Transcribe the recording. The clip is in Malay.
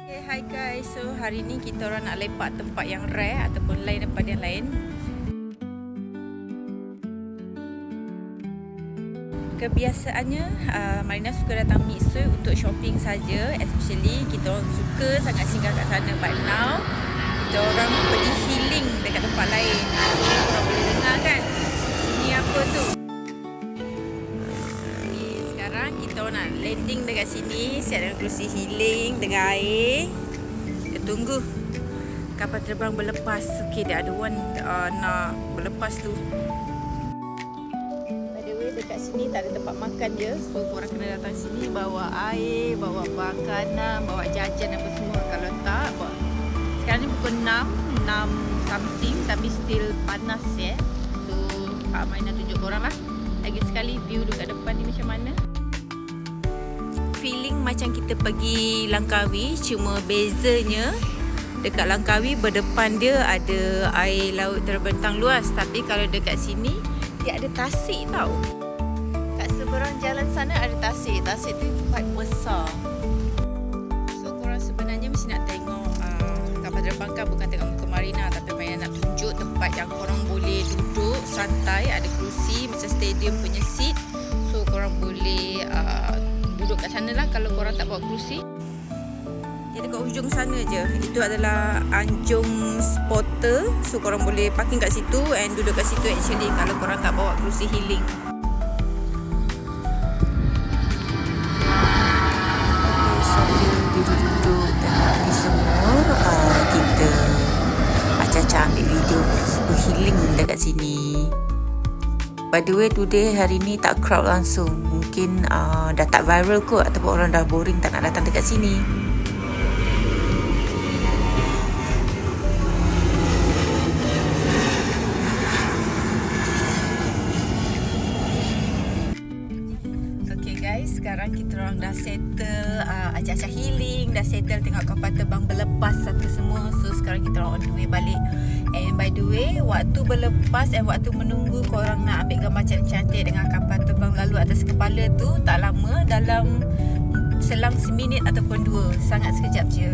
Okay, hi guys, so hari ni kita orang nak lepak tempat yang rare ataupun lain daripada yang lain. Kebiasaannya Marina suka datang Mitsui untuk shopping saja, especially kita orang suka sangat singgah kat sana. But now kita orang pergi healing dekat tempat lain, so korang boleh dengar kan ni apa tu. Sekarang kita orang nak landing dekat sini, siap dengan kerusi healing dengan air. Kita tunggu kapal terbang berlepas. Okay, dia ada one nak berlepas tu. By the way, dekat sini tak ada tempat makan je, so korang kena datang sini bawa air, bawa makanan, bawa jajan apa semua. Kalau tak, bawa. Sekarang ni pukul 6 something tapi still panas ya. So Marina tunjuk korang lah lagi sekali view dekat depan ni macam mana. Feeling macam kita pergi Langkawi, cuma bezanya dekat Langkawi berdepan dia ada air laut terbentang luas, tapi kalau dekat sini dia ada tasik tau. Kat seberang jalan sana ada tasik. Tasik tu quite besar. So korang sebenarnya mesti nak tengok kapal terbang kan, bukan tengok muka Marina, tapi Marina nak tunjuk tempat yang korang boleh duduk santai, ada kerusi macam stadium punya seat. So korang boleh duduk kat sana lah kalau korang tak bawa kerusi. Dia dekat hujung sana je. Itu adalah Anjung Spotter. So korang boleh parking kat situ and duduk kat situ actually kalau korang tak bawa kerusi healing. Okay, sambil duduk-duduk tengok ni semua, kita acah-acah ambil video healing dekat sini. By the way, today hari ni tak crowd langsung. Mungkin dah tak viral kot, ataupun orang dah boring tak nak datang dekat sini. Okay guys, sekarang kita orang dah settle acah-acah healing, dah settle tengok kapal terbang berlepas apa semua. So sekarang kita orang on the way balik. And by the way, waktu berlepas dan waktu menunggu korang nak ambil gambar cantik-cantik dengan kapal terbang lalu atas kepala tu tak lama, dalam selang seminit ataupun 2, sangat sekejap je.